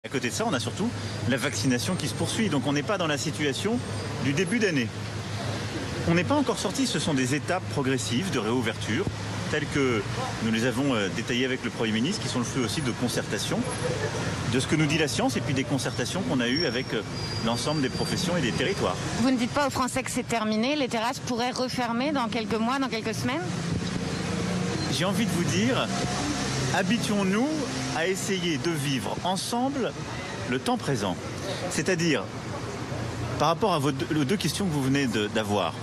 À côté de ça, on a surtout la vaccination qui se poursuit. Donc on n'est pas dans la situation du début d'année. On n'est pas encore sorti, ce sont des étapes progressives de réouverture, telles que nous les avons détaillées avec le Premier ministre, qui sont le fruit aussi de concertations, de ce que nous dit la science et puis des concertations qu'on a eues avec l'ensemble des professions et des territoires. Vous ne dites pas aux Français que c'est terminé, les terrasses pourraient refermer dans quelques mois, dans quelques semaines? J'ai envie de vous dire, habituons-nous à essayer de vivre ensemble le temps présent. C'est-à-dire, par rapport à aux deux questions que vous venez d'avoir,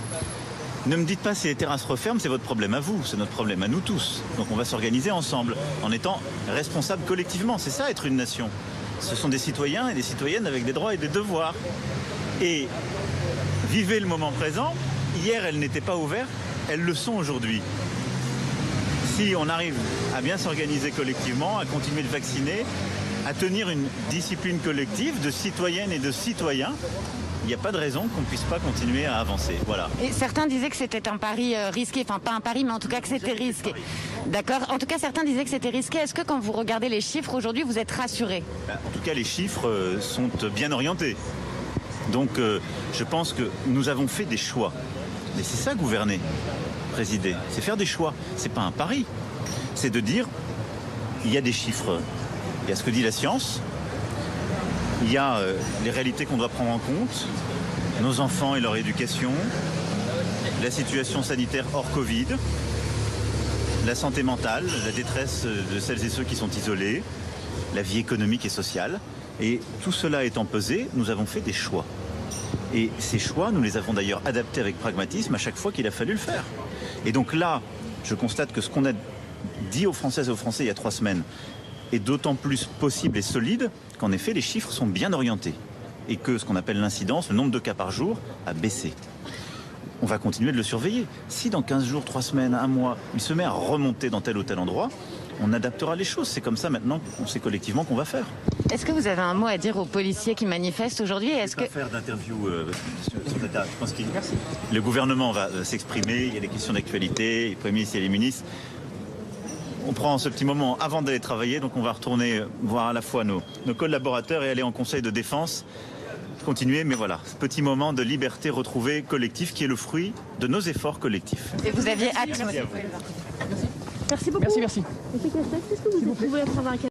ne me dites pas si les terrasses referment, c'est votre problème à vous, c'est notre problème à nous tous. Donc on va s'organiser ensemble, en étant responsables collectivement. C'est ça, être une nation. Ce sont des citoyens et des citoyennes avec des droits et des devoirs. Et vivez le moment présent. Hier, elles n'étaient pas ouvertes, elles le sont aujourd'hui. Si on arrive à bien s'organiser collectivement, à continuer de vacciner, à tenir une discipline collective de citoyennes et de citoyens, il n'y a pas de raison qu'on ne puisse pas continuer à avancer. Voilà. Et certains disaient que c'était un pari risqué, enfin pas un pari, mais en tout cas que c'était risqué. D'accord. En tout cas, certains disaient que c'était risqué. Est-ce que quand vous regardez les chiffres aujourd'hui, vous êtes rassuré? En tout cas, les chiffres sont bien orientés. Donc, je pense que nous avons fait des choix. Mais c'est ça, gouverner, présider. C'est faire des choix. C'est pas un pari. C'est de dire, il y a des chiffres. Il y a ce que dit la science. Il y a les réalités qu'on doit prendre en compte, nos enfants et leur éducation, la situation sanitaire hors Covid, la santé mentale, la détresse de celles et ceux qui sont isolés, la vie économique et sociale. Et tout cela étant pesé, nous avons fait des choix. Et ces choix, nous les avons d'ailleurs adaptés avec pragmatisme à chaque fois qu'il a fallu le faire. Et donc là, je constate que ce qu'on a dit aux Françaises et aux Français il y a 3 semaines est d'autant plus possible et solide qu'en effet, les chiffres sont bien orientés et que ce qu'on appelle l'incidence, le nombre de cas par jour, a baissé. On va continuer de le surveiller. Si dans 15 jours, 3 semaines, 1 mois, il se met à remonter dans tel ou tel endroit, on adaptera les choses. C'est comme ça maintenant qu'on sait collectivement qu'on va faire. Est-ce que vous avez un mot à dire aux policiers qui manifestent aujourd'hui? Je ne vais pas faire d'interview sur cette date. Je pense que le gouvernement va s'exprimer, il y a des questions d'actualité, les premiers ministres et les ministres. On prend ce petit moment avant d'aller travailler, donc on va retourner voir à la fois nos collaborateurs et aller en conseil de défense, continuer, mais voilà, ce petit moment de liberté retrouvée collective qui est le fruit de nos efforts collectifs. Et vous aviez hâte. Merci à vous. Merci beaucoup. Merci. Monsieur Castex, est-ce que vous pouvez être